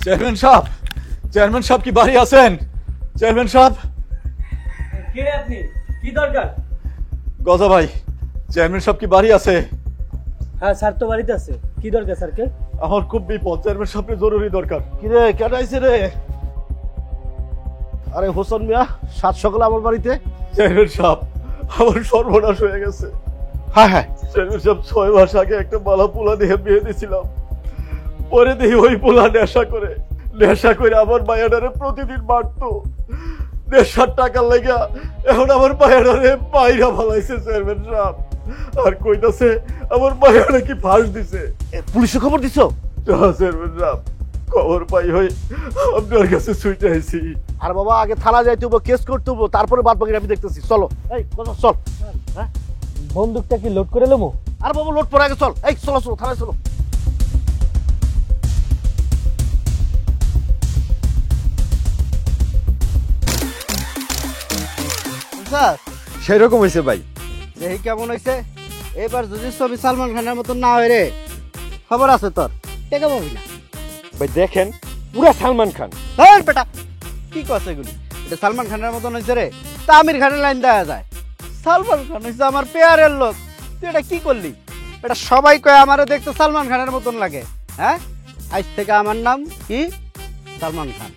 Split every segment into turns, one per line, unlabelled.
Chairman সাহেব কি বাড়ি আছেন? চেয়ারম্যান সাহেব।
কে আপনি? কি দরকার?
গজা ভাই, চেয়ারম্যান সাহেব কি বাড়ি আছে?
হ্যাঁ স্যার তো বাড়িতে আছে। কি দরকার স্যারকে?
আমার খুব বিপদ, চেয়ারম্যান সাহেবের জরুরি দরকার। কি রে, কেন আইছে রে?
আরে হোসেন মিয়া, সাত সকালে আমার বাড়িতে?
চেয়ারম্যান সাহেব, আমার সর্বনাশ হয়ে গেছে।
হ্যাঁ হ্যাঁ,
চেয়ারম্যান সাহেব 6 মাস আগে একটা বালা পোলা দিয়ে বিয়ে দিয়েছিলাম। পরে দেখি ওই পোলা নেশা করে আমার মায়াডারে প্রতিদিন মারতো। নেশার টাকার লাগা এখন আমার মায়াডারে বাইরা ফালাইছে চেয়ারম্যান সাহেব। আর কইতাছে আমার মায়াডা কি ফাঁস দিছে।
পুলিশে খবর দিছো?
চেয়ারম্যান সাহেব, খবর পাই হই আপনার কাছে ছুটে আইছি।
আর বাবা, আগে থানা যাইতে হবো, কেস করতে হবো, তারপরে বাদ বাকি আমি দেখতেছি। চলো, এই চল। হ্যাঁ,
বন্দুকটা কি লোড করে নেবো?
আর বাবা লোড পরে আগে চল। এই চলো থানায় চলো।
সেরকম হয়েছে ভাই।
দেখি কেমন হয়েছে। এবার যদি ছবি সালমান খানের মতন না হয় রে, খবর আছে তোর, টেকা পাবি না।
ভাই দেখেন, পুরা সালমান খান।
বেটা কি কথা এগুলি? এটা সালমান খানের মতন হয়েছে রে, তা আমির খানের লাইন দেওয়া যায়। সালমান খান হয়েছে আমার পেয়ারের লোক, তুই এটা কি করলি? এটা সবাই কয় আমারও দেখতে সালমান খানের মতন লাগে। হ্যাঁ, আজ থেকে আমার নাম কি? সালমান খান।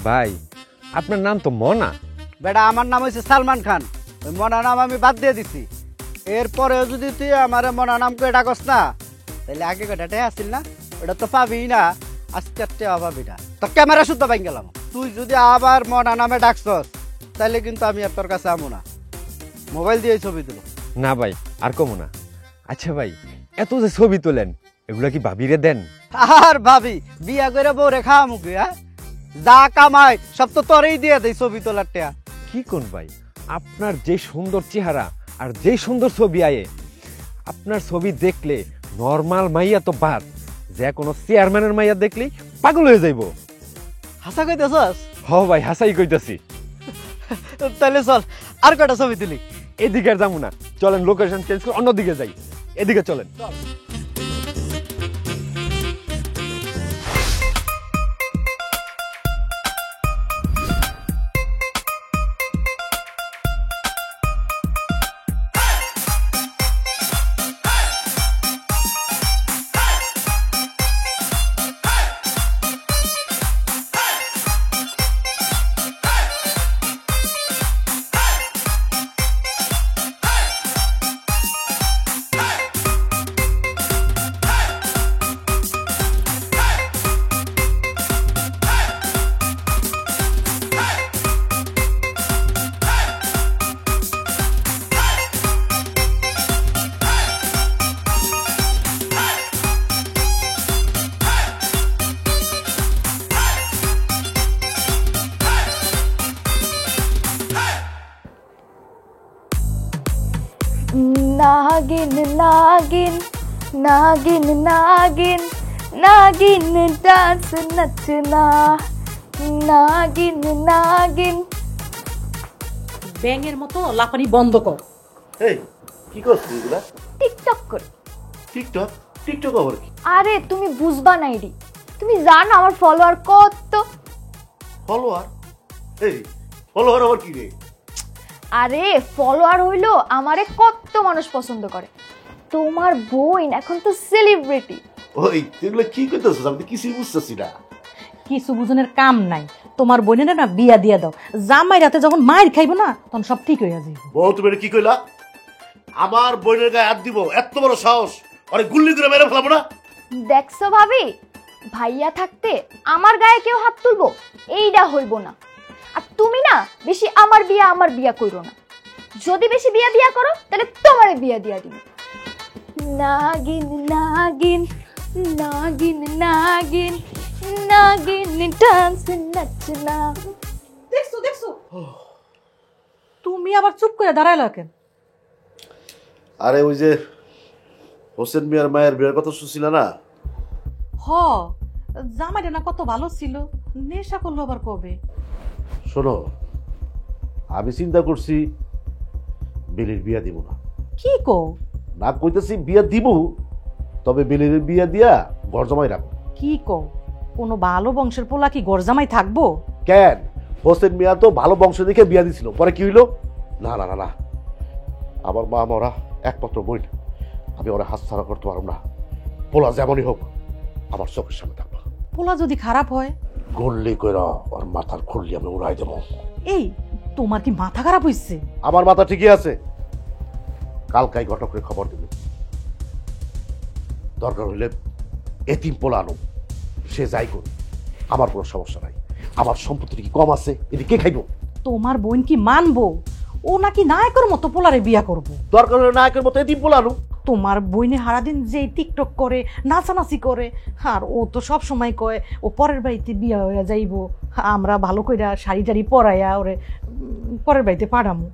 ভাই আপনার নাম তো মনা।
বেটা আমার নাম হয়েছে সালমান খান, ওই মনা নাম আমি বাদ দিয়ে দিছি। এরপরেও যদি তুই আমার মনা নাম করে ডাকস না, তাহলে আগে কটাটাই আসছিল না, ওটা তো পাবি না। আজকে পাবি না, তো ক্যামেরা শুদ্ধ পাই গেলাম। তুই যদি আবার মনা নামে ডাকছস, তাহলে কিন্তু আমি আর তোর কাছে আমো না। মোবাইল দিয়ে ছবি দিল
না ভাই, আর কমো না। আচ্ছা ভাই, এত যে ছবি তোলেন, এগুলা কি ভাবিরে দেন?
আর ভাবি বিয়া করে বউরে খাওয়া মুখে? হ্যাঁ, যা কামাই সব তো তোরেই দিয়ে দেয় ছবি তোলার টেয়া।
কি কোন ভাই, আপনার যে সুন্দর চেহারা আর যে সুন্দর ছবি আয়ে, আপনার ছবি দেখলে নরমাল মাইয়া তো বাদ, যে কোনো চেয়ারম্যানের মাইয়া দেখলেই পাগল হয়ে যাইব।
হাসা কইতেছস?
হ ভাই, হাসাই কইতাছি।
তাহলে চল আর কটা ছবি তুলি।
এদিকে আর যাবো না, চলেন লোকেশন চেঞ্জ করে অন্যদিকে যাই। এদিকে চলেন।
नागिन नागिन नागिन नागिन नागिन डांस नचना नागिन नागिन।
ব্যাঙের মতো লাফানি বন্ধ কর।
এই কি করছিস এগুলা?
টিকটক কর।
টিকটক? টিকটক আবার কি?
আরে তুমি বুঝবা না এডি, তুমি জানো আমার ফলোয়ার কত?
ফলোয়ার? এই ফলোয়ার আবার কি রে?
আরে ফলোয়ার হইলো আমারে কত মানুষ পছন্দ করে। তোমার বোন এখন তো সেলিব্রিটি।
ওই এগুলা কি কইতাছিস? আমি তো কিছুই বুঝতেছি না।
কিছু বুঝনের কাম নাই, তোমার বোনের না বিয়া দিয়া দাও। জামাই রাতে যখন মায়ের খাইবো না, তখন সব ঠিক হয়ে যাবে।
বউ তুমি কি কইলা? আমার বোনের গায়ে হাত দিব? এত বড় সাহস! আরে গুল্লি করে মেরে ফেলাবো না?
দেখছো ভাবি, ভাইয়া থাকতে আমার গায়ে কেউ হাত তুলবো এইটা হইব না। আর তুমি না বেশি আমার বিয়া কইরো না। যদি বেশি বিয়া করো তাহলে তোমারে বিয়া দিয়া দিব। নাগিন নাগিন নাগিন নাগিন নাগিন ডান্স নাচনা।
দেখছো দেখছো, তুমি আবার চুপ করে দাঁড়াইলা কেন?
আরে ওই যে হোসেন মিয়ার মায়ের বিয়ের কথা শুনছিল না?
হ, জামাইটা না কত ভালো ছিল, নেশা করলো আবার কবে?
শোনো, আমি চিন্তা করছি বেলির বিয়া দিব না।
কি কো?
না কইতেছি বিয়া দিব, তবে বেলের বিয়া দিয়া ঘর জমাই রাখবো।
কি কো? কোনো ভালো বংশের পোলা কি গরজামাই থাকবো?
কেন, হোসেন মিয়া তো ভালো বংশ দেখে বিয়া দিছিল, পরে কি হইলো? না না না না, আমার মা মরা একমাত্র বোন, আমি ওরা হাতছাড়া করতে পারব না। পোলা যেমনই হোক আমার চোখের সামনে থাকবো।
পোলা যদি খারাপ হয়?
গল্লি কইরা ওর মাথার খুললি আমি উড়াই দেবো।
এই, তোমার কি মাথা খারাপ হইছে?
আমার মাথা ঠিকই আছে, কালকাই ঘটকের খবর দিল, দরকার হইলে এতিম পোলা আনো, সে যাই করুন, আমার কোনো সমস্যা নাই। আমার সম্পত্তি কি কম আছে? এটি কে খাইব?
তোমার বোন কি মানবো ও নাকি নায়কের মতো পোলারে বিয়া করব?
দরকার হলে নায়কের মতো এতিম পোলা আনো।
তোমার বইনে সারাদিন যে টিকটক করে, নাচানাচি করে, আর ও তো সব সময় কয় ও পরের বাড়িতে বিয়া হইয়া যাইব, আমরা ভালো কইরা শাড়ি টাড়ি পরাইয়া ওরে পরের বাড়িতে পাঠামু।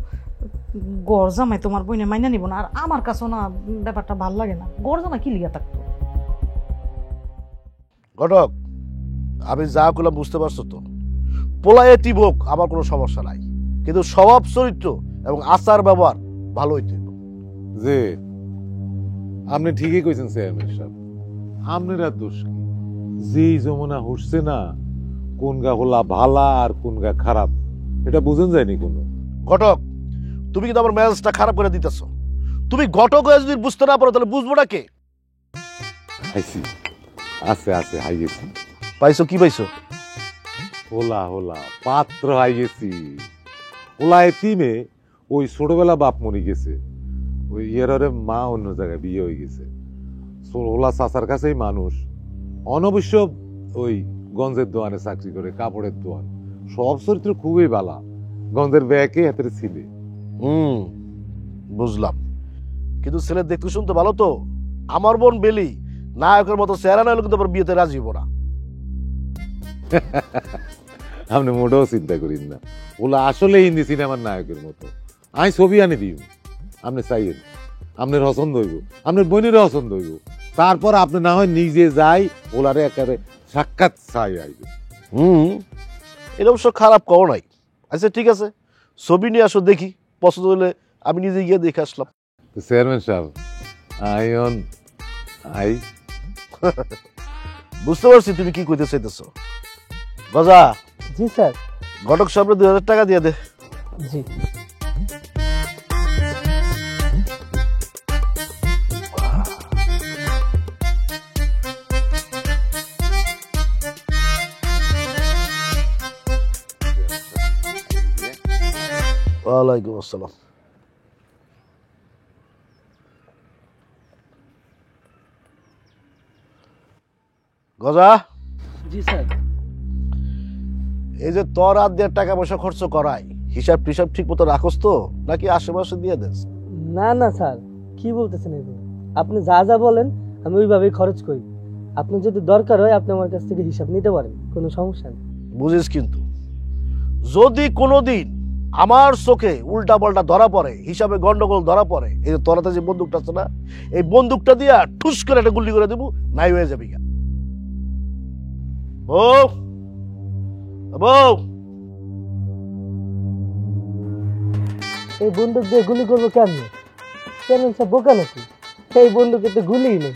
গরজামাই তোমার বইনে মাইনা নিব না, আর আমার কাছেও না ব্যাপারটা ভাল লাগে না। গরজামাই কি লিয়া থাকতো?
ঘটক, আমি যা করলাম বুঝতে পারছো তো? পোলা এতিম হোক আমার কোনো সমস্যা নাই, কিন্তু স্বভাব চরিত্র এবং আচার ব্যবহার ভালো হইতে হইব।
যে আপনি ঠিকই কইছেন চেয়ারম্যান সাহেব, আপনার আর দোষ কি? যেই যমুনা হচ্ছে না, কোন গা হলা ভালা আর কোন গা খারাপ, এটা বুঝেন যায়নি কোনো।
ঘটক, তুমি কিন্তু আমার ম্যানেজটা খারাপ করে দিতেছ। তুমি ঘটক হয়ে যদি বুঝতে না পারো তাহলে বুঝবো না কে?
হাইছি, আছে আছে, হাই গেছি।
পাইছো? কি পাইছো?
হোলা হোলা পাত্র হাই গেছি। হোলা এতিমে ওই ছোটবেলা বাপ মরি গেছে, ওই ইয়ারে মা অন্য জায়গায় বিয়ে হয়ে গেছে। হোলা চাচার কাছেই মানুষ, অনবশ্য ওই গঞ্জের দোয়ানে চাকরি করে, কাপড়ের দোয়ান, সব চরিত্র খুবই বালা। গঞ্জের ব্যাকে হাতের ছিলে।
বুঝলাম, কিন্তু ছেলে দেখতে শুনতে ভালো তো। আমার বোন বেলি নায়কের মতো চেহারা না হলে কিন্তু আবার বিয়েতে রাজি হবো না।
আপনি মোটেও চিন্তা করেন না, ওলা আসলে হিন্দি সিনেমার নায়কের মতো। আমি ছবি আনি দিই, আপনি চাইয়েন, আপনার পছন্দ হইব, আপনার বোনেরও পছন্দ হইব, তারপর আপনি না হয় নিজে যাই ওলারে একেবারে সাক্ষাৎ চাই আইবে।
এটা অবশ্য খারাপ কও নাই। আচ্ছা ঠিক আছে, ছবি নিয়ে আসো, দেখি, পছন্দ হলে আমি নিজে গিয়ে দেখে আসলাম।
তো চেয়ারম্যান সাহেব, আই
বুঝতে পারছি তুমি কি কইতে চাইতেছো। গজা,
জি স্যার।
ঘটক সাহেবের 2000 টাকা দিয়ে দে।
জি।
ওয়ালাইকুম আসসালাম। গজা,
জি স্যার।
এই যে তোর হাত দিয়ে টাকা পয়সা খরচ করাই, হিসাব টিসাব ঠিক মতো রাখোস তো, নাকি আশেপাশে দিয়ে দেস?
না না স্যার, কি বলতেছেন এগুলো? আপনি যা যা বলেন আমি ওইভাবেই খরচ করি। আপনি যদি দরকার হয় আপনি আমার কাছ থেকে হিসাব নিতে পারেন, কোনো সমস্যা নেই।
বুঝিস, কিন্তু যদি কোনোদিন আমার চোখে উল্টা পাল্টা ধরা পড়ে, হিসাবে গন্ডগোল ধরা পড়ে, এই যে তোরাতে যে বন্দুকটা আছে না, এই বন্দুকটা দিয়া ঠুস করে একটা গুলি করে দেবো, নাই হয়ে যাবি। বউ, বউ,
এই বন্দুক দিয়ে গুলি করবো কেমনি? কেমন সব বোকা নাকি? এই বন্দুকে তো গুলিই নেই।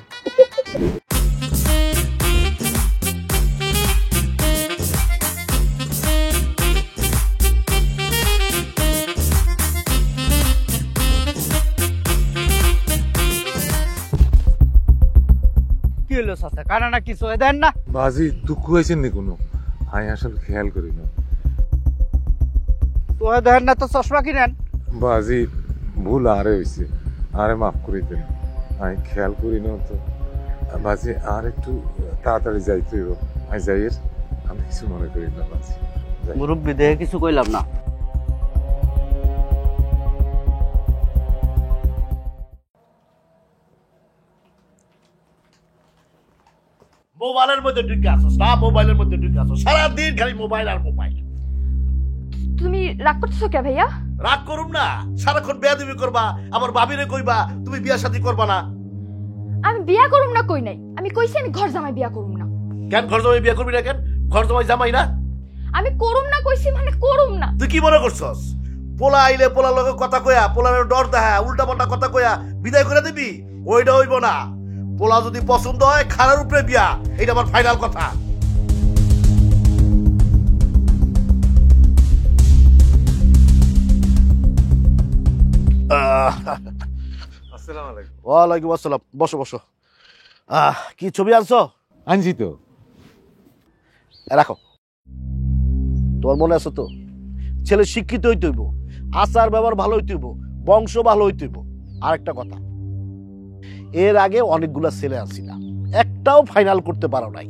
কি হলো চাচা, কানা না কিছু দেন না?
বাজি দুঃখ হয়েছেন নি কোনো? আমি আসলে খেয়াল করি না।
তো দেন না তো চশমা কিনেন।
বাজি ভুল আরে হয়েছে, আরে মাফ করে দেন, আমি খেয়াল করি না তো। বাজি আর একটু তাড়াতাড়ি যাইতে হইব, আমি যাই, আমি কিছু মনে করি না। বাজি
মুরব্বী দেখে কিছু কইলাম না।
মোবাইলের মধ্যে ঢুকে আসো না, মোবাইলের মধ্যে ঢুকে আসো, সারাদিন খালি মোবাইল আর মোবাইল।
তুমি রাগ করতেছো কে ভাইয়া?
রাগ করুম না, সারাক্ষণ বেয়াদবি করবা, আমার ভাবিরে কইবা তুমি বিয়া শাদী করবা না।
আমি বিয়া করুম না কই নাই, আমি কইছি আমি ঘর জামাই বিয়া করুম না।
কেন ঘর জামাই বিয়া করবি না? কেন ঘর জামাই জামাই না?
আমি করুম না কইছি মানে করুম না।
তুই কি মনে করছস পোলা আইলে পোলার লগে কথা কয়া পোলার ডর দেখা উল্টা পাল্টা কথা কয়া বিদায় করে দিবি, ওইটা হইব না। পোলা যদি পছন্দ হয় খারার উপরে বিয়া, এটা আমার ফাইনাল কথা।
আসসালামু আলাইকুম।
ওয়ালাইকুম আসসালাম, বসো বসো। কি ছবি আনছো?
আনছি তো।
রাখো। তোমার মনে আছে তো, ছেলে শিক্ষিত হইতে হইব, আচার ব্যবহার ভালো হইতে হইব, বংশ ভালো হইতে হইব। আরেকটা কথা, এর আগে অনেকগুলা ছেলে আনছিলাম, একটাও ফাইনাল করতে পারো নাই।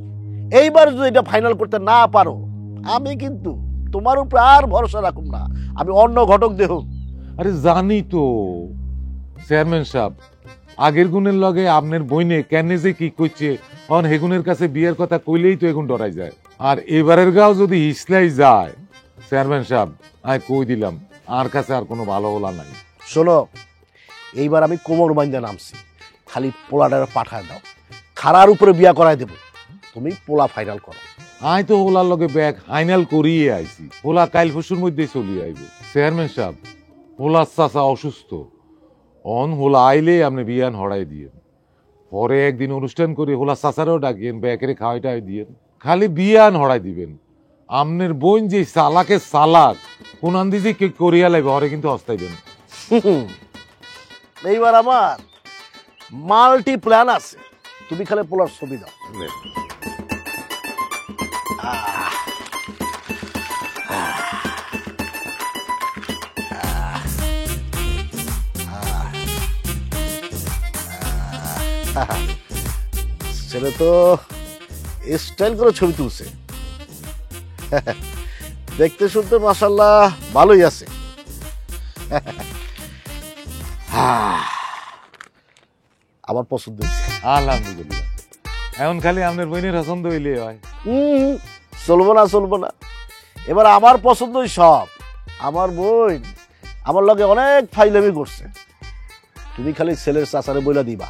এইবার যদি এটা ফাইনাল করতে না পারো, আমি কিন্তু তোমার উপর আর ভরসা রাখুম না, আমি অন্য ঘটক দেহ।
আরে জানি তো চেয়ারম্যান সাহেব, আগের গুণের লগে আপনার বইনে কেনে যে কি করছে অন হেগুনের কাছে বিয়ের কথা কইলেই তো এখন ডরাই যায়। আর এবারের গাও যদি হিসলাই যায় চেয়ারম্যান সাহেব, আমি কই দিলাম আর কাছে আর কোনো ভালো হলা নাই।
শোনো, এইবার আমি কোমর বাইন্দা নামছি, খালি পোলাটার পাঠায় দাও, খারার উপরে বিয়া করাই দেব, তুমি পোলা ফাইনাল করো।
আই তো হোলার লগে ব্যাগ ফাইনাল করিয়ে আইছি, হোলা কাইল পরশুর মধ্যে চলিয়ে আইব। চেয়ারম্যান সাহেব, হোলার চাচা অসুস্থ, অন হোলা আইলে আপনি বিয়ান হড়াই দিয়েন, পরে একদিন অনুষ্ঠান করে হোলা চাচারও ডাকিয়েন, ব্যাকেরে খাওয়াইটাই দিয়েন, খালি বিয়ান হড়াই দিবেন। আমনের বোন যে সালাকে সালাক কোন আন্দি যে করিয়া লাগবে হরে কিন্তু হস্তাইবেন।
এইবার আমার মাল্টি প্ল্যান আছে, তুমি খালি পোলার ছবি দাও। ছেলে তো স্টাইল করে ছবি তুলছে, দেখতে শুনতে মাশাআল্লাহ ভালোই আছে। আমার পছন্দ হয়েছে।
আলহামদুলিল্লাহ, এখন খালি আপনার বোনের পছন্দ হইলে হয়।
চলবো না চলবো না, এবার আমার পছন্দই সব। আমার বোন আমার লগে অনেক ফাইলামি করছে, তুমি খালি ছেলের চাচারে বইলা দিবা,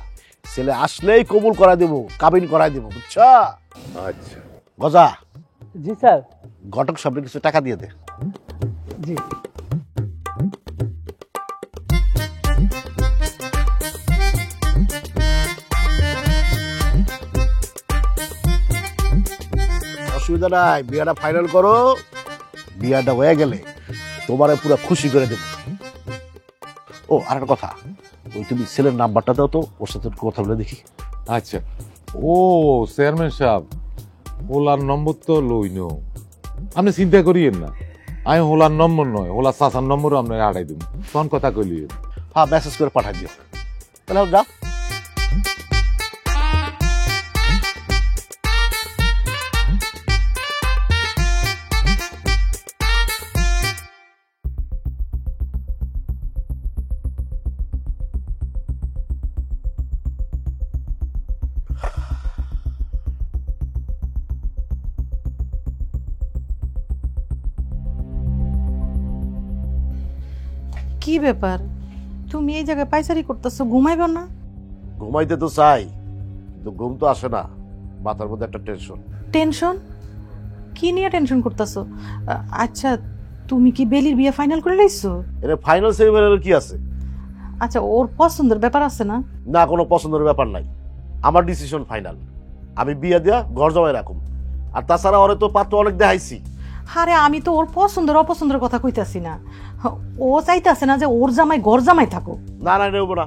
ছেলে আসলেই কবুল করা দেবো, কাবিন করাই দেবো, বুঝছা?
আচ্ছা
গজা,
জি স্যার।
ঘটক সামনে কিছু টাকা দিয়ে দে।
জি।
অসুবিধা নাই, বিয়াটা ফাইনাল করো, বিয়াটা হয়ে গেলে তোমারে পুরো খুশি করে দেবো। ও আর একটা কথা, ওই তুমি ছেলের নাম্বারটা দাও তো, ওর সাথে একটু কথা বলে দেখি।
আচ্ছা। ও চেয়ারম্যান সাহেব, হোলার নম্বর তো লইন, আপনি চিন্তা করিয়েন না, আমি হোলার নম্বর নয়, হোলার চাচার নম্বরও আপনার আড়াই দিব, তখন কথা কইলিয়েন।
হ্যাঁ, মেসেজ করে পাঠাই দিও, তাহলে যা।
কি ব্যাপার, তুমি এই জায়গায় পাইচারি করতেছো, ঘুমাইবে না?
ঘুমাইতে তো চাই, কিন্তু ঘুম তো আসে না, মাথার মধ্যে একটা টেনশন।
টেনশন? কি নিয়ে টেনশন করতেছো? আচ্ছা, তুমি কি বেলির বিয়ে ফাইনাল করে লাইছো?
এটা ফাইনাল সেরিমনির কি আছে?
আচ্ছা, ওর পছন্দের ব্যাপার আছে না?
না, কোনো পছন্দের ব্যাপার নাই, আমার ডিসিশন ফাইনাল, আমি বিয়ে দিয়া ঘর জমাই রাখুম। আর তাছাড়া ওরে তো পাত্র অনেক দেখাইছি।
আরে আমি তো ওর পছন্দের অপছন্দের কথা কইতাছি না, ও চাইতাছে না যে ওর জামাই ঘর জামাই থাকুক।
না না, নেব না,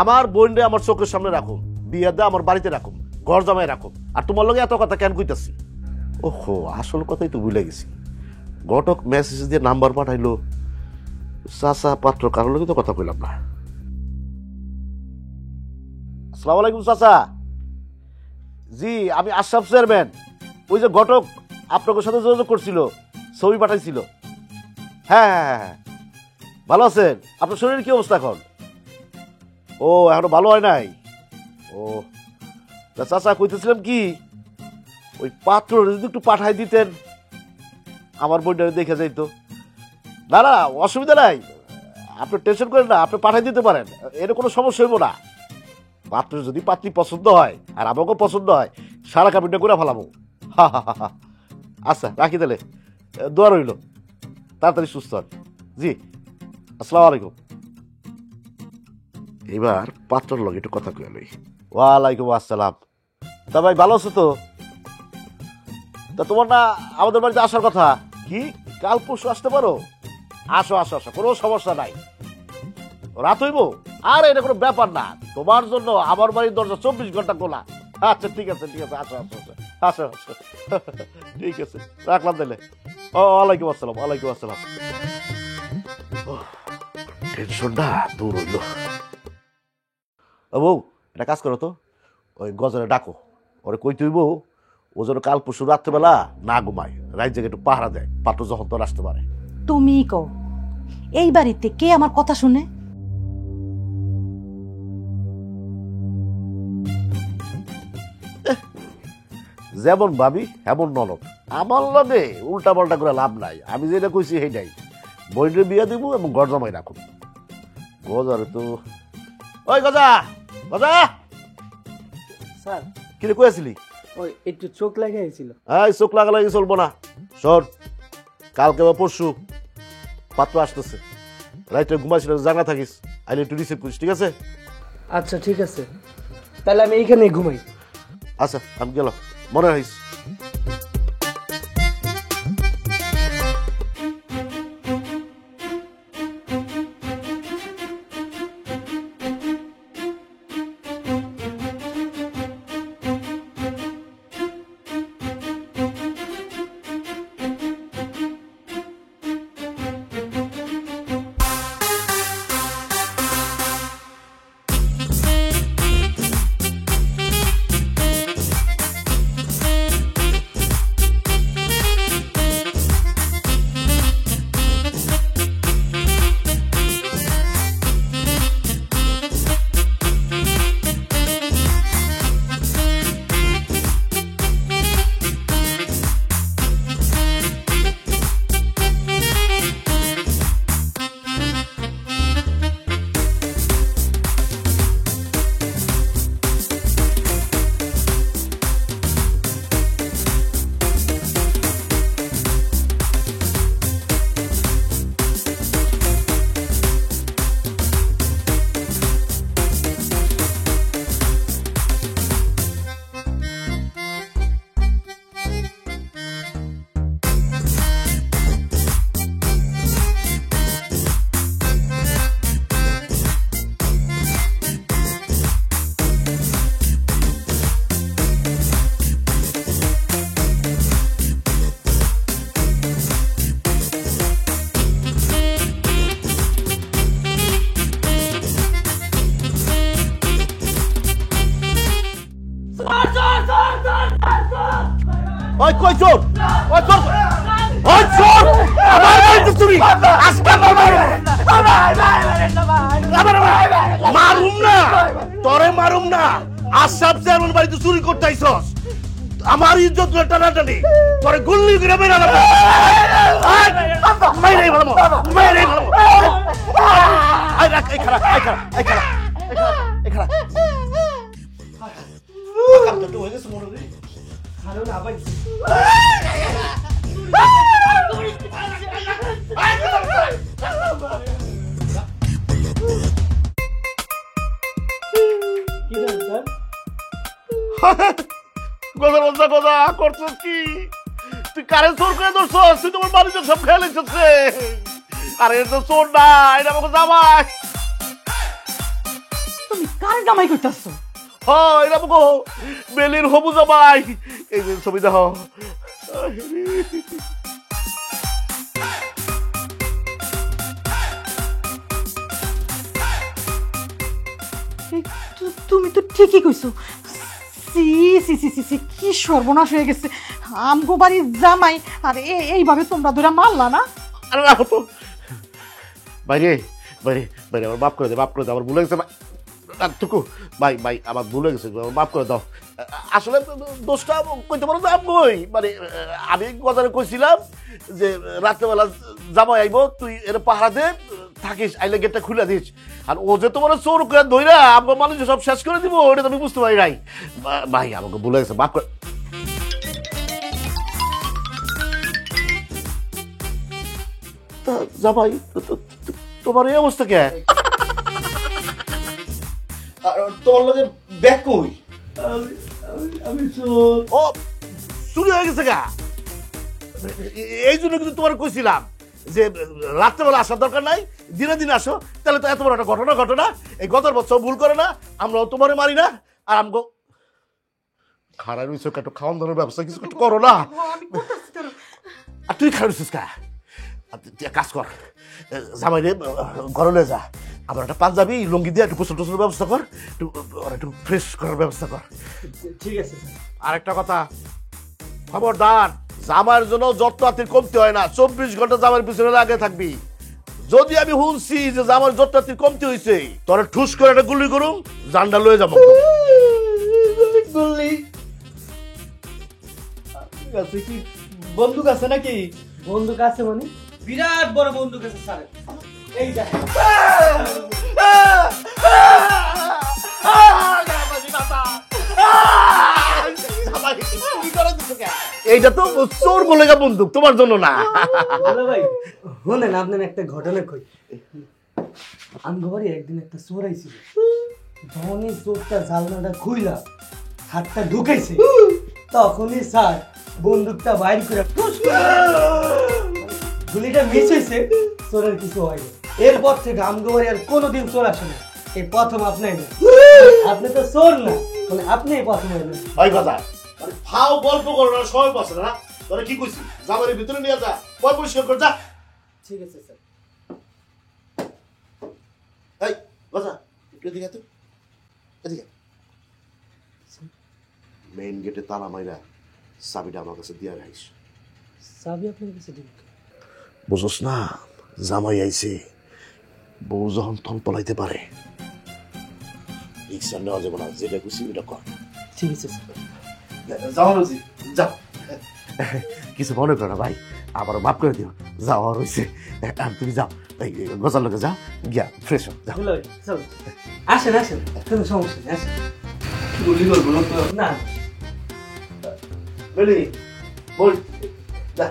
আমার বোনরে আমার চোখের সামনে রাখুন, বিয়ে দেয়া আমার বাড়িতে রাখুন, ঘর জমাই রাখুন। আর তোমার লগে এত কথা কেন কইতাছি? ওহো, আসল কথাই তো ভুলে গেছি। ঘটক মেসেজ দিয়ে নাম্বার পাঠাইলো, চাচা পাত্র কারোর লগে তো কথা কইলাম না। আসসালামু আলাইকুম চাচা। জি, আমি আশরাফ চেয়ারম্যান। ওই যে ঘটক আপনার সাথে যোগাযোগ করছিল, ছবি পাঠাইছিল। হ্যাঁ হ্যাঁ হ্যাঁ, ভালো আছেন? আপনার শরীরের কি অবস্থা এখন? ও, এখনো ভালো হয় নাই। ও চাচা, কইতেছিলাম কি, ওই পাত্র যদি একটু পাঠাই দিতেন, আমার বইটা দেখে যাইতো। না না, অসুবিধা নাই, আপনি টেনশন করেন না, আপনি পাঠাই দিতে পারেন, এর কোনো সমস্যা হইব না। পাত্র যদি পাত্রী পছন্দ হয় আর আমাকেও পছন্দ হয়, সারা কাবিনটা করে ফেলাবো। হা হা হা। আচ্ছা, রাখি তাহলে, দোয়া রইল, তাড়াতাড়ি সুস্থ হন। জি, আসসালামু আলাইকুম। এবার পাত্রর লগে একটু কথা কয়ে লই। ওয়ালাইকুম আসসালাম। তা ভাই ভালো আছো তো? তা তোমার না আমাদের বাড়িতে আসার কথা, কি কাল পরশু আসতে পারো? আসো আসো আসো, কোনো সমস্যা নাই। রাত হইব? আর এটা কোনো ব্যাপার না, তোমার জন্য আমার বাড়ির দরজা 24 ঘন্টা খোলা। আচ্ছা ঠিক আছে ঠিক আছে, আসো আসো আসো আসো আসো। ঠিক আছে, রাখলাম তাহলে। ওয়ালাইকুম আসসালাম, ওয়ালাইকুম আসসালাম। টেনশনটা দূর হইল। বউ, একটা কাজ করো তো, ওই গজরে ডাকো, ওরে কই তুইব ও যেন কাল পরশু রাত্রেবেলা না ঘুমায়, রাত জেগে একটু পাহারা দেয়, পাত্র যখন তোর আসতে পারে।
তুমি কও, এই বাড়িতে কে আমার কথা শুনে?
যেমন ভাবি এমন ননদ, আমার লগে উল্টা পাল্টা করে লাভ নাই। আমি যেটা কইছি সেইটাই, বইনের বিয়া দিব এবং ঘর জমাই রাখুন। গজারে তো ওই গজা গজা,
স্যার
কিরে কইছিলি?
ওই একটু চোখ লাগাইছিল।
এই চোখ লাগালাগি চলবো না, শোন কালকে বা পরশু পাত্র আসতেছে, রাইতে ঘুমাইছিল জানা থাকিস, আইলে একটু রিসিভ করিস, ঠিক আছে?
আচ্ছা ঠিক আছে, তাহলে আমি এইখানেই ঘুমাই।
আচ্ছা আমি গেলাম, মনে রাখিস। ওই কই চোর, ওই চোর, ওই চোর আমার বাড়িতে চুরি, আজকে মারুম না তোরে, মারুম না। আশরাফ চেয়ারম্যান বাড়িতে চুরি করতে আইছস, আমার ইজ্জত টানাটানি, তোরে গুল্লি করে মেরে দেব। মাইরে ভালো, মাইরে ভালো। আই রাখ, এই খারাপ, এই খারাপ, এই খারাপ, এই খারাপ। কামটা তো হয়ে গেছে মনে হয়।
আরে না ভাই, কি জানেন স্যার?
গজা গজা গজা করছিস কি তুই? কারে চোর করে ধরছস? তুই তোমার বাড়িতে সব খেয়ে লেগেছে। আরে এটা তো চোর না, এটা আমাকে জামাই।
তুমি কার জামাই করতেছো?
হ্যাঁ এটা আমাকে বেলির হবু জামাই। এই যে ছবি দেখো।
তুমি তো ঠিকই কইছো। সি সি সি সি সি, কি সর্বনাশ হয়ে গেছে। আমগো বাড়ির জামাই আর এইভাবে তোমরা ধরে মারলা না?
আরে রাখো তো, বাইরে বাইরে বাইরে, আমার মাফ করে দে, মাফ করে দে, আমার ভুলে গেছে। টুকু ভাই ভাই, আমার ভুলে গেছে, মাফ করে দাও। আসলে দোষটা কইতে পারো না আমি, মানে আমি কথাটা কইছিলাম যে রাত্রেবেলা জামাই আইব, তুই এর পাহারা দে থাকিস, আইলে গেটটা খুলে দিস। আর ও যে তোমার চোর করে ধইরা আমার মানুষ সব শেষ করে দিব, ওটা তুমি বুঝতে পারি নাই। ভাই আমাকে ভুলে গেছে, মাফ করে। জামাই তোমার এই অবস্থা কে? তোর লগে ব্যাগ কই?
আমি চোর।
ও চুরি হয়ে গেছে গা। এই জন্য কিন্তু তোমার কইছিলাম যে রাত্রেবেলা আসার দরকার নাই, দিনে দিনে আসো, তাহলে তো এত বড় একটা ঘটনা। এই গতর বছর ভুল করে না, আমরাও তোমারে মারি না, আর আমগো খারাপ হয়েছে, একটু খাওয়ান দাওয়ার ব্যবস্থা কিছু একটু করো না। আর তুই খারাপ হয়েছিস কা? তুই এক কাজ কর, জামাই রে ঘরে লয়ে যা, আবার একটা পাঞ্জাবি লুঙ্গি দিয়ে একটু গোসল টোসলের ব্যবস্থা কর, একটু ফ্রেশ করার ব্যবস্থা কর।
ঠিক আছে স্যার।
আরেকটা কথা, খবরদার জামার জন্য যত রাত্রির কমতে হয় না, 24 ঘন্টা জামার পিছনে লাগে থাকবি। যদি আমি শুনছি যে জামার যত রাত্রির কমতে হয়েছে, তোর ঠুস করে একটা গুলি করুম, জানডা লয়ে যাবো।
গুলি আছে কি? বন্দুক আছে নাকি? বন্দুক আছে মানে বিরাট বড় বন্দুক আছে স্যার। এই দেখেন।
এইটা তো চোর বলে বন্দুক, তোমার জন্য না।
ভাই শুনেন, আপনার একটা ঘটনা কই। আমগো বাড়ি একদিন একটা চোর আইছিল। যখনই চোরটা জালনাটা খুইলা হাতটা ঢুকাইছে, তখনই স্যার বন্দুকটা বাইর করে গুলিটা মিস হয়েছে, চোরের কিছু হয়নি। এরপর থেকে আমগো বাড়ি আর কোনোদিন চোর আসে না। এই প্রথম আপনি আপনি তো চোর না, মানে আপনি প্রথম হইলেন।
ওই কথা ফাও গল্প করো না, সময় পাচ্ছে না। তোরা কি কইছি, জামারের ভিতরে নিয়ে যা, পয় পরিষ্কার কর, যা।
ঠিক আছে স্যার।
এই কথা একটু এদিকে তো, এদিকে। মেইন গেটে তালা মাইরা চাবিটা আমার কাছে দিয়া রাখিস।
চাবি আপনার কাছে দিন?
বুঝোস না, জামাই আইছে, বউ যখন তখন পলাইতে পারে। রিক্সা নেওয়া যাবে না, যেটা খুশি ওটা কর।
ঠিক আছে স্যার।
জামাই যাও, কিছু মনে করো না ভাই, আবার মাফ করে দিও। যাওয়া রয়েছে, তুমি যাও, গজার লোকে যাও, গিয়া ফ্রেশ হও, যাও।
আসেন আসেন, কোনো সমস্যা নেই, আসেন। গুলি করবো না?
বেলি বল, যা।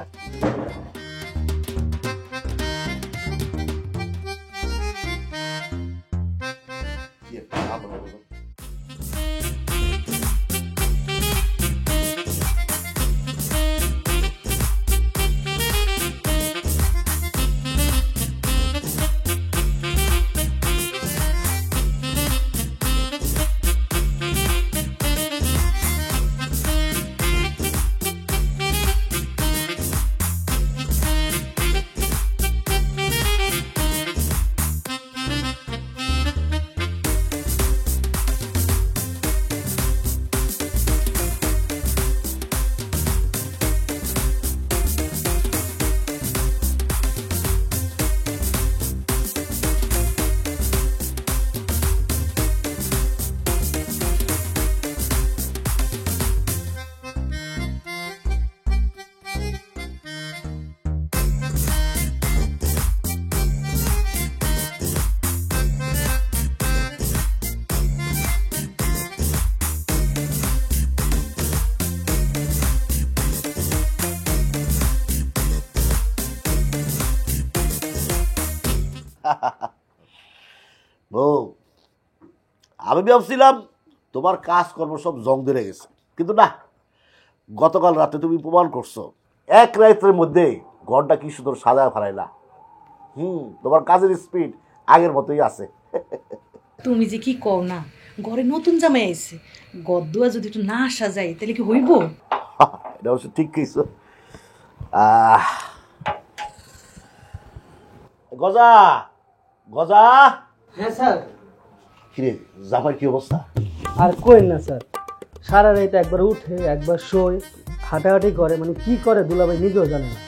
বউ, আমি ভাবছিলাম তোমার কাজকর্ম সব জং ধরে গেছে, কিন্তু না, গতকাল রাতে তুমি প্রমাণ করছো এক রাতের মধ্যে ঘরটা কি সুন্দর সাজায় ফেলাইলা। তোমার কাজের স্পিড আগের মতোই আছে।
তুমি যে কি কও না, ঘরে নতুন জামাই আইছে, গদ্দুয়া যদি একটু না সাজাই তাহলে কি হইব?
এটা অবশ্য ঠিক কিছু। গজা গজা।
হ্যাঁ স্যার।
কিরে জামাই কি অবস্থা?
আর কইন না স্যার, সারা রাত একবার উঠে একবার শোয়, হাঁটাহাঁটি করে, মানে কি করে দুলাভাই নিজেও জানে না।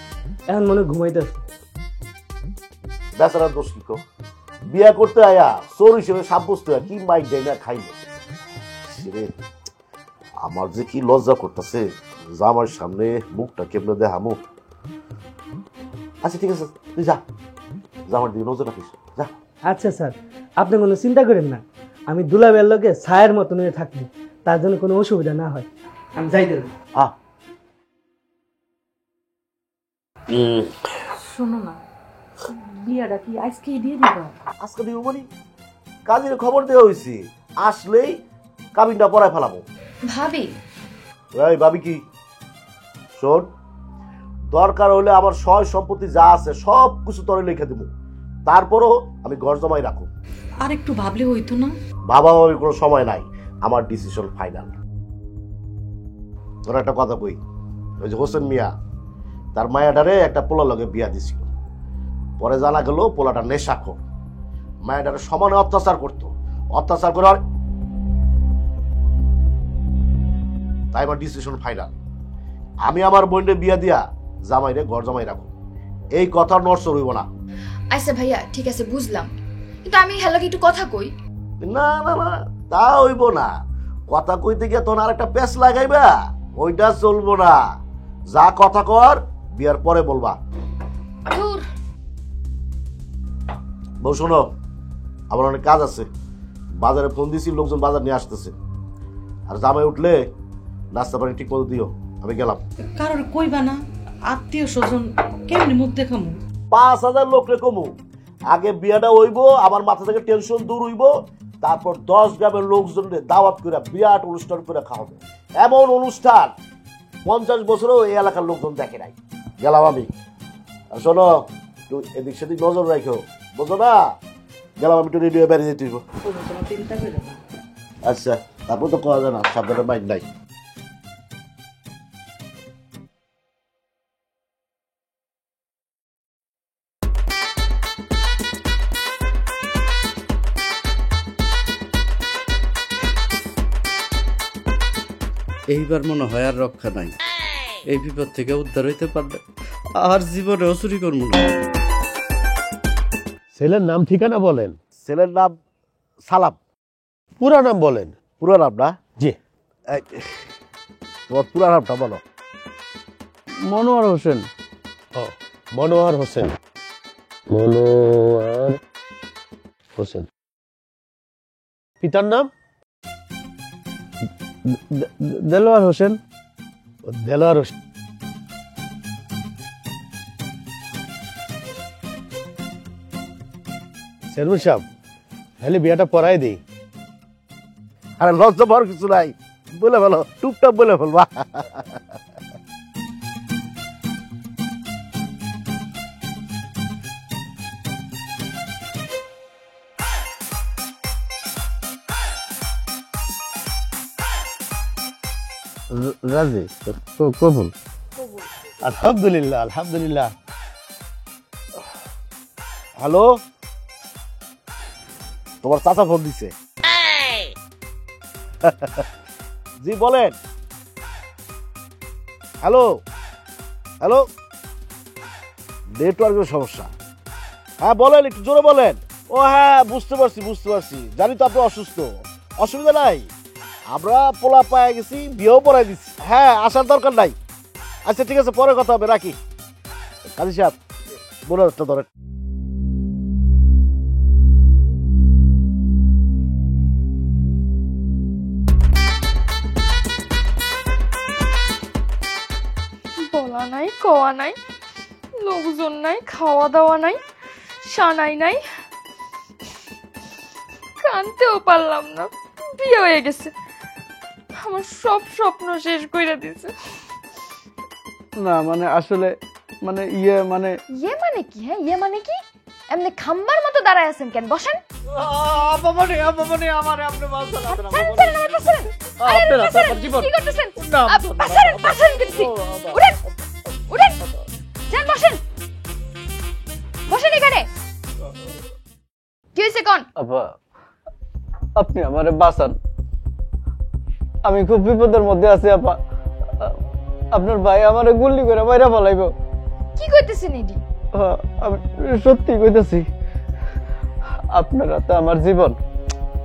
এখন মনে ঘুমাইতেছে।
বেচারার দোষ কি কো? বিয়া করতে আয়া চোর হিসেবে সাব্যস্ত হয়ে কি মাইক দেয় না খাইল। আমার যে কি লজ্জা করতেছে, জামার সামনে মুখটা কেমনে দেখামু। আচ্ছা ঠিক আছে, তুই যা, জামার দিকে নজর রাখিস, যা।
আচ্ছা স্যার, আপনি কোনো চিন্তা করেন না, আমি দুলাভাইয়ের লগে ছায়ের মতন হয়ে থাকি, তার জন্য কোনো অসুবিধা না হয়। আমি যাইতে না।
শোনো না, বিয়াটা কি আজকেই দিয়ে দিবা?
আজকে দিব মানে কাজের খবর দেওয়া হয়েছে, আসলেই কাবিনটা পড়ায় ফেলাবো।
ভাবি
এই ভাবি কি শোন, দরকার হলে আমার সয় সম্পত্তি যা আছে সব কিছু তোরে লিখে দেবো, তারপরও আমি ঘর জমাই রাখো।
আর একটু ভাবলে হইতো না?
বাবা ওই কোনো সময় নাই, আমার ডিসিশন ফাইনাল। তোর একটা কথা কই, ওই যে হোসেন মিয়া তার মায়াডারে একটা পোলা লগে বিয়া দিছিল, পরে জানা গেল পোলাটা নেশাখোর, মায়াডারে সমানে অত্যাচার করতো, অত্যাচার করে তাই আমার ডিসিশন ফাইনাল, আমি আমার বোনকে বিয়া দিয়া জামাইরে ঘর জামাই রাখো, এই কথা নড়চড় হইব না।
আচ্ছা ভাইয়া ঠিক আছে বুঝলাম, কিন্তু আমি হ্যালোকে একটু কথা কই।
না না না তা হইব না, কথা কইতে গিয়ে তোর আর একটা পেস লাগাইবা, ওইটা চলবো না। যা কথা কর বিয়ার পরে বলবা।
ধুর,
বউ শোনো, আমার অনেক কাজ আছে, বাজারে ফোন দিছি, লোকজন বাজার নিয়ে আসতেছে, আর জামাই উঠলে নাস্তা পানি ঠিক মতো দিও, আমি গেলাম।
কারোর কইবা না? আত্মীয় স্বজন কেমনি মুখ দেখামু?
5,000 লোক রে কমু, আগে বিয়াটা হইব, আমার মাথা থেকে টেনশন দূর হইব, তারপর 10 গ্রামের লোকজন দাওয়াত করে বিরাট অনুষ্ঠান করে খাওয়াবে, এমন অনুষ্ঠান 50 বছরেও এই এলাকার লোকজন দেখে নাই। গেলাম আমি। আর শোনো, একটু এদিক সেদিক নজর রাখো, বুঝো না? গেলাম আমি, একটু রেডিও বেরিয়ে যেতে হইব।
চিন্তা করে না।
আচ্ছা, তারপর তো করা যায় না, সাবধানে মাইন্ড নাই।
এইবার মনে হয় আর রক্ষা নাই, এই বিপদ থেকে উদ্ধার হইতে পারলে আর জীবনে চুরি করবো না।
ছেলের নাম ঠিকানা বলেন।
ছেলের নাম সালাম।
পুরা নাম বলেন।
পুরো নাম না?
জি।
তোমার পুরো নামটা বলো।
মনোয়ার হোসেন।
ও, মনোয়ার হোসেন। মনোয়ার হোসেন। পিতার নাম?
দেলোয়ার হোসেন।
দেলোয়ার হোসেন। চেয়ারম্যান সাহেব, তাহলে বিয়াটা পড়াই দিই।
আরে লজ্জা পাওয়ার কিছু নাই, বলে ফেলো, টুকটাক বলে ফেলবা।
রাজি কবুল।
আলহামদুলিল্লাহ আলহামদুলিল্লাহ।
হ্যালো, তোমার চাচা ফোন দিছে। জি বলেন। হ্যালো হ্যালো, নেটওয়ার্কের সমস্যা। হ্যাঁ বলেন, একটু জোরে বলেন। ও হ্যাঁ, বুঝতে পারছি, জানি তো আপনি অসুস্থ, অসুবিধা নাই, আমরা পোলা পায়ে গেছি, বিয়েও পড়াই দিচ্ছি। হ্যাঁ, আসার দরকার নাই। আচ্ছা ঠিক আছে, পরে কথা হবে, রাখি। কাজী সাহেব, বোনারটা ধরেন।
বলা নাই কওয়া নাই, লোকজন নাই, খাওয়া দাওয়া নাই, সানাই নাই, কানতেও পারলাম না, বিয়ে হয়ে গেছে, আমার সব স্বপ্ন শেষ করে দিছে।
না মানে আসলে মানে ইয়ে মানে
কি? হ্যাঁ ইয়ে মানে কি? এমনি খাম্বার মতো দাঁড়ায় আছেন কেন? বসেন। কি করতেছেন? বসেন এখানে। কি হয়েছে কোন?
আপনি আমারে বাঁচান, আমি খুব বিপদের মধ্যে আছি আপা। আপনার ভাই আমারে গুলি করে মাইরা ফলাইব।
কি কইতেছেন এডি?
আমি সত্যি কইতাছি, আপনার হাতে আমার জীবন।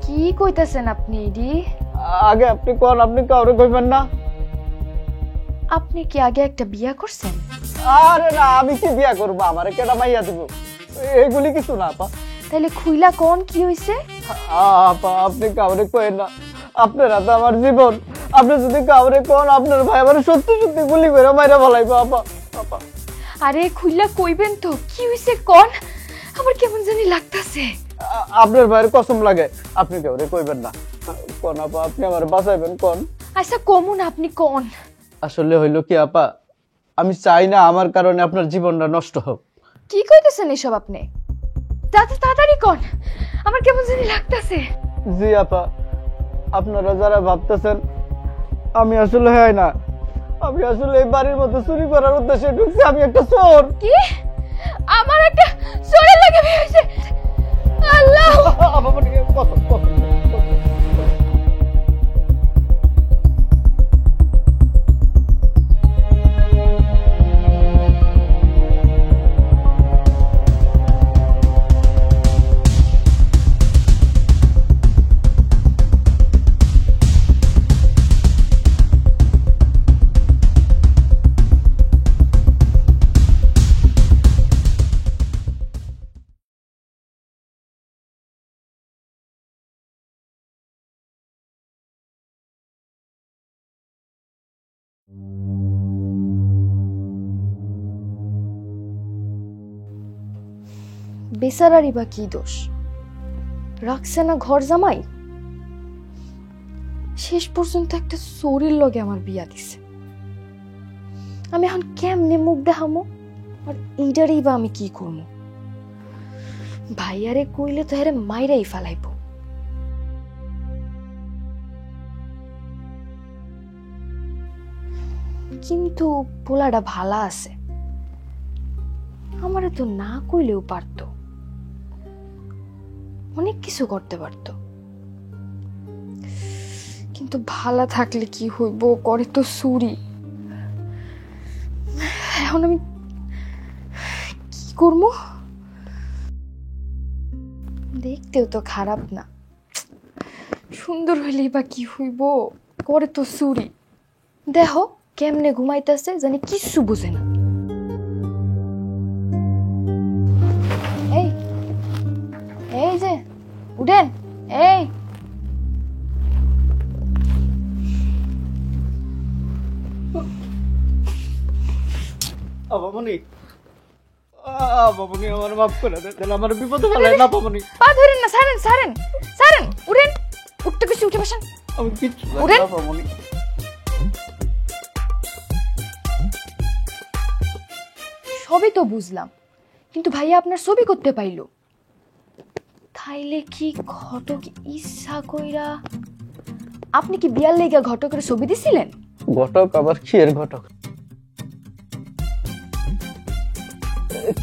কি কইতেছেন আপনি এডি?
আগে আপনি কোন, আপনি কাউরে কইবেন না।
আপনি কি আগে একটা বিয়া করছেন?
আরে না, আমি কি বিয়া করবো? আমারে কেডা মাইয়া দিব? এগুলি কিছু না আপা।
তাহলে খুইলা কোন কি হইছে?
আপা আপনি কাউরে কইেন না, আপনার হাতে আমার জীবন। আপনি যদি কাউরে কোন, আপনার ভাই আমার সত্যি সত্যি গুলি করে মাইরা ফলাইবো আপা। আপা
আরে খুইলা কইবেন তো, কি হইছে কোন? আমার কেমন জানি লাগতাছে।
আপনার ভাইয়ের কসম লাগে, আপনি কেউ কইবেন না। কোন আপা, আপনি আমার বাঁচাইবেন কোন?
আচ্ছা কমুন, আপনি কোন।
আসলে হইল কি আপা, আমি চাই না আমার কারণে আপনার জীবনটা নষ্ট হোক।
কি কইতেছেন এসব আপনি? তাড়াতাড়ি কোন, আমার কেমন জানি লাগতাছে।
জি আপা, আপনারা যারা ভাবতেছেন আমি আসলে হয় না, আমি আসলে এই বাড়ির মধ্যে চুরি করার উদ্দেশ্যে ঢুকছি। আমি একটা চোর।
কি? আমার একটা চোরের লাগে বিয়ে হয়েছে? আল্লাহ! বেচারারই বা কি দোষ? রাখছে না ঘর জামাই, শেষ পর্যন্ত একটা চোরের লগে আমার বিয়া দিছে। আমি এখন কেমনে মুখ দেখামো, আর এইটারই বা আমি কি করবো? ভাইয়ারে কইলে তো হেরে মাইরাই ফেলাইব। কিন্তু পোলাটা ভালা আছে, আমারে তো না কইলেও পারতো, অনেক কিছু করতে পারতো। কিন্তু ভালা থাকলে কি হইব, করে তো চুরি। এখন আমি কি করবো? দেখতেও তো খারাপ না, সুন্দর হইলেই বা কি হইব, করে তো চুরি। দেখো কেমনে ঘুমাইতেছে, জানি কিচ্ছু বুঝে না। এই এই যে উঠেন, এই
আপামনি, আপামনি আমার মাফ করে দেন, আমার বিপদে ফেলায় না। আপামনি
পা ধরেন না, ছাড়েন ছাড়েন ছাড়েন, উঠেন। উঠতে কিছু উঠে বসেন,
আমি কিচ্ছু
উঠেন।
আপামনি
সবই তো বুঝলাম, কিন্তু ভাইয়া আপনার ছবি করতে পাইলো। তাইলে কি ঘটক ইচ্ছা কইরা? আপনি কি বিয়ার লেগা ঘটকের ছবি দিছিলেন?
ঘটক আবার কি এর ঘটক?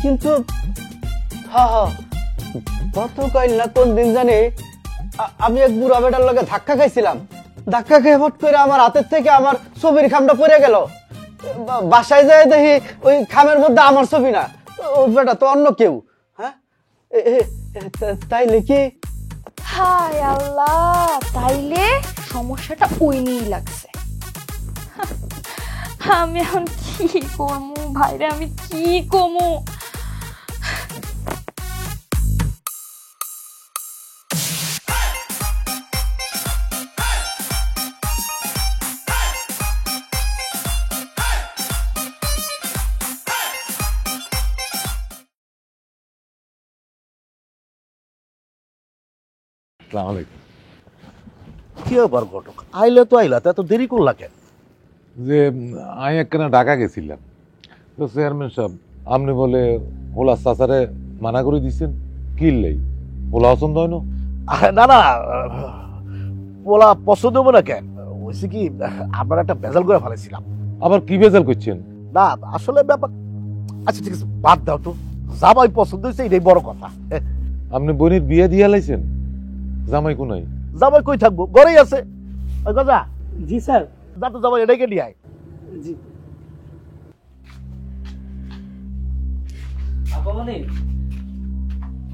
কিন্তু গতকাল না কোন দিন জানি আমি এক বুড়া বেটার লগে ধাক্কা খাইছিলাম। ধাক্কা খেয়ে হট করে আমার হাতের থেকে আমার ছবির খামটা পড়ে গেল। বাসায় যায় দেখি ওই খামের মধ্যে আমার ছবি না, ওই বেটা তো অন্য কেউ। হ্যাঁ, তাইলে কি?
হায় আল্লাহ, তাইলে সমস্যাটা ওই নিয়েই লাগছে। আমি এখন কি করবো ভাইরে, আমি কি করবো?
আসসালামু আলাইকুম।
কি আবার ঘটক, আইলে তো আইলা, তা এত দেরি করলা কেন?
যে আমি একখানা ঢাকা গেছিলাম, তো চেয়ারম্যান সাহেব আপনি বলে ওলা চাচারে মানা করে দিচ্ছেন কিনলেই ওলা পছন্দ হয় না?
না না, পোলা পছন্দ হবো না কেন? হয়েছে কি, আপনার একটা ভেজাল করে ফেলেছিলাম।
আবার কি বেজাল করছেন?
না আসলে ব্যাপার, আচ্ছা ঠিক আছে বাদ দাও তো, জামাই পছন্দ হয়েছে এটাই বড় কথা।
আপনি বোনের বিয়ে দিয়ে লাইছেন? জামাই কোনাই?
জামাই কই থাকবো, ঘরেই আছে। ওই গজা,
জি স্যার।
যা তো জামাই এটাকে নিয়ে আয়।
জি আপামনি,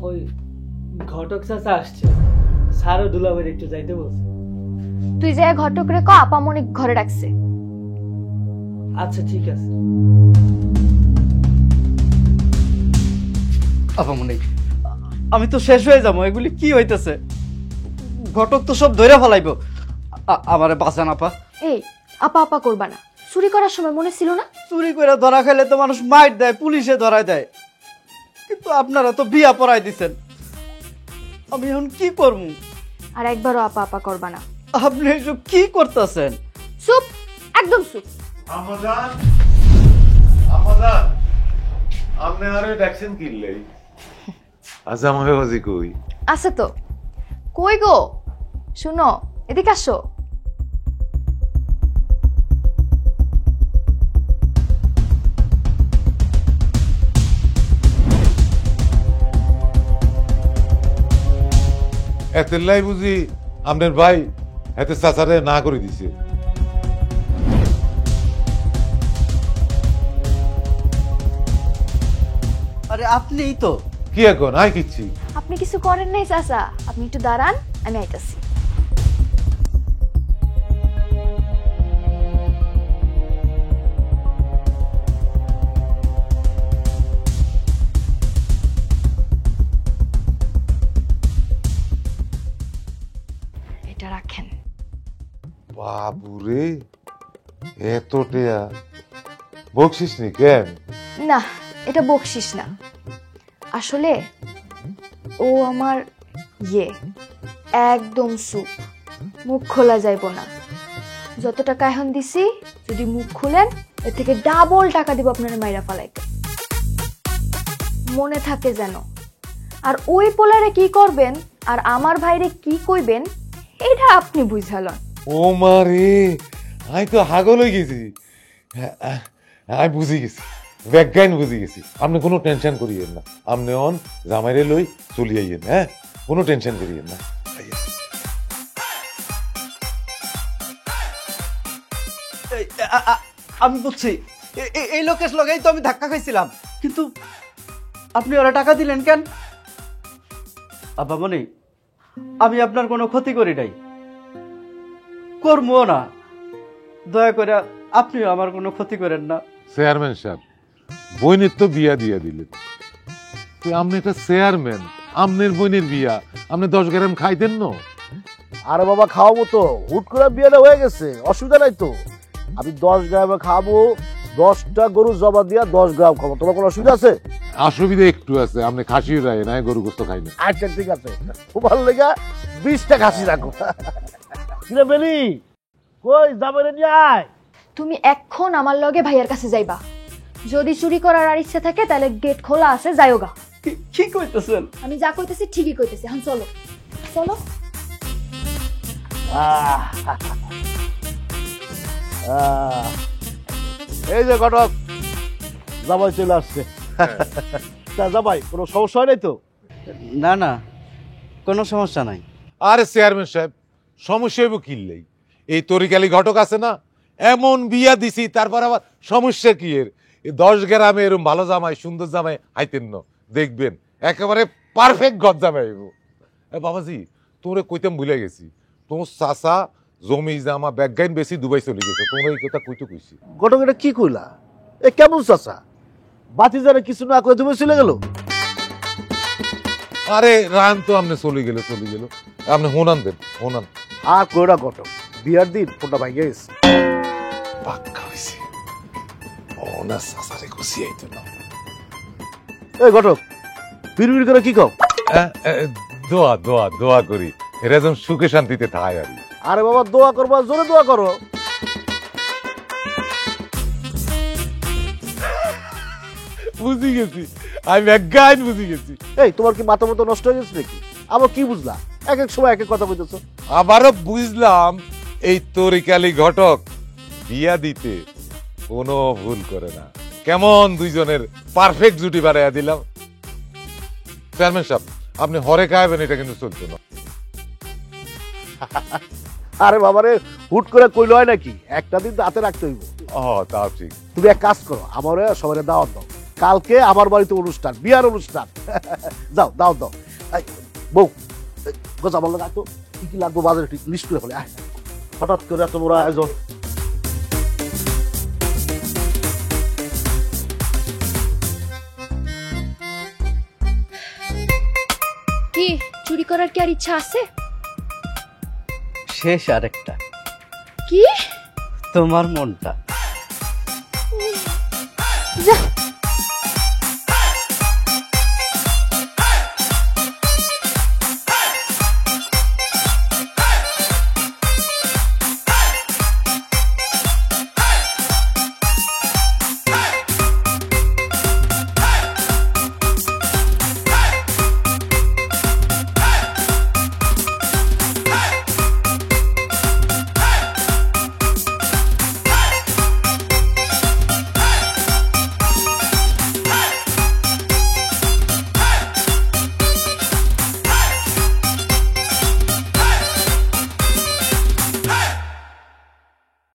ওই ঘটক চাচা আসছে, স্যারও দুলাভাইয়ের একটু যাইতে বলছে।
তুই যে ঘটক রে ক আপামনি ঘরে রাখছে।
আচ্ছা ঠিক আছে।
আপামনি, আমি তো শেষ হয়ে যাবো। এগুলি কি হইতেছে? ঘটক তো সব ধরে ফেলাইব। আমারে বাঁচান আপা।
এই আপা আপা করবা না, চুরি করার সময় মনে ছিল না?
চুরি করে ধরা খাইলে তো মানুষ মাইর দেয়, পুলিশে ধরা দেয়। কিন্তু
তো আপনারা তো বিয়া পড়াই দিছেন, আমি এখন কি করবো?
আর একবারও আপা আপা করবা না।
আপনি এসব কি করতেছেন?
চুপ, একদম চুপ।
আমাজান আমাজান আপনি আরে ভ্যাকসিন কিনলেই আচ্ছা আমাকে বাজি কই
আছে তো। কই গো? শুনো, এদিকে আসো।
এতেলাই বুঝি আপনার ভাই এতে চাচারে না করে দিছে।
আরে আপনিই তো।
কি এখন আই কিচ্ছি
আপনি কিছু করেন নাই চাচা, আপনি একটু দাঁড়ান, আমি আইতাছি। এটা রাখেন।
বাবুরে এত টেয়া বকশিস নি কেন?
না, এটা বকশিস না, আসলে ও আমার একদম সুপ, মুখ খোলা যাইব না। যত টাকা এখন দিছি, যদি মুখ খুলেন এর থেকে ডাবল টাকা দিব আপনার মাইরা ফালাইতে, মনে থাকে যেন। আর ওই পোলারে কি করবেন আর আমার ভাইরে কি কইবেন এটা আপনি বুঝালেন।
ও মারে আমি তো হাগল হয়ে গেছি। আমি বুঝে গেছি, ব্যাজ্ঞান বুঝে গেছি। আপনি কোনো টেনশন করিয়েন না, আপনি অন জামাইরে লই চলি আইয়েন। হ্যাঁ, কোনো টেনশন করিয়েন না।
আমি বুঝছি, এই লোকের লগেই তো আমি ধাক্কা খাইছিলাম, কিন্তু আপনি ওরা টাকা দিলেন কেন? আব্বামণি, আমি আপনার কোনো ক্ষতি করি নাই, করবো না। দয়া করে আপনিও আমার কোনো ক্ষতি করেন না।
চেয়ারম্যান সাহেব, বইনের তো বিয়া দিয়া দিলেন, আপনি একটা চেয়ারম্যান, আপনার বইনের বিয়া আপনি 10 গ্রাম খাইতেন না?
আরে বাবা খাওয়াবো তো, হুট করে বিয়েটা হয়ে গেছে, অসুবিধা নাই তো। আমি 10 গ্রামে খাবো, 10টা গরু জবা দিয়া 10 গ্রাম খাবো, তোমার কোনো অসুবিধা আছে?
অসুবিধা একটু আছে, আপনি খাসির রায় না গরু গোস্ত খাই না।
আচ্ছা ঠিক আছে, তোমার লেগা 20টা খাসি রাখো। কিরে বেলি, কই যাবে রে নিয়ে আয়।
তুমি এখন আমার লগে ভাইয়ার কাছে যাইবা, যদি চুরি করার আর ইচ্ছা থাকে তাহলে গেট খোলা আছে, যাইওগা।
কি কইতেছেন?
আমি যা কইতেছি ঠিকই কইতেছি, এখন চলো চলো।
এই যে ঘটক, জামাই চলে আসছে। তা জামাই কোনো সমস্যা হয় নাই তো?
না না, কোনো সমস্যা নাই।
আরে চেয়ারম্যান সাহেব, সমস্যা হইব কিনলেই, এই তরিকালি ঘটক আছে না, এমন বিয়া দিছি, তারপর আবার সমস্যা কি এর? 10 গ্রামে এরকম ভালো জামাই, সুন্দর জামাই আইতেন না, দেখবেন একেবারে পারফেক্ট ঘর জামাই হইব। বাবাজি, তোরে কইতাম ভুলে গেছি, তোর চাচা জমি জামা ব্যাগাইন বেশি দুবাই চলে গেছে, তোমরা এই কথা কইতে কইছি।
ঘটক এটা কি কইলা? এ কেমন চাচা, বাতি যারা কিছু না করে তুমি চলে গেল?
আরে রান তো আপনি চলে গেল, আপনি হোনান দেন, হোনান।
আর কইরা ঘটক, বিয়ার দিন ফোনটা ভাইয়া গেছে।
পাক্কা হইছে, ওনা চাচারে খুশি আইতো না।
এই ঘটক, বিড়বিড় করে কি কও?
দোয়া দোয়া দোয়া করি, এরা যেন সুখে শান্তিতে থায়। আর
আরে বাবা দোয়া করবা, জোরে দোয়া করো।
বুঝি গেছি, আমি একগান বুঝি গেছি।
এই তোমার কি মাথা মতো নষ্ট হয়ে গেছে নাকি? আবার কি বুঝলা? এক এক সময় এক এক কথা কইতেছো।
আবারও বুঝলাম এই তরিকালি ঘটক বিয়া দিতে কোনো ভুল করে না। কেমন দুইজনের পারফেক্ট জুটি বানাইয়া দিলাম। চেয়ারম্যান সাহেব, আপনি হরে খাইবেন, এটা কিন্তু চলতো না।
আরে বাবারে, হুট করে কইলো হয় নাকি? একটা দিন হাতে রাখতে হইব।
তা ঠিক।
তুমি এক কাজ করো, আমার সবাই দাওয়াত দাও, কালকে আমার বাড়িতে অনুষ্ঠান, বিয়ার অনুষ্ঠান। যাও দাওয়াত দাও। বউ গোজা বল তো কি কি লাগবো বাজারে ঠিক লিস্ট করে ফেলে। হঠাৎ করে এত বড় আয়োজন।
কি চুরি করার কি আর ইচ্ছা আছে?
শেষ আরেকটা,
কি?
তোমার মনটা।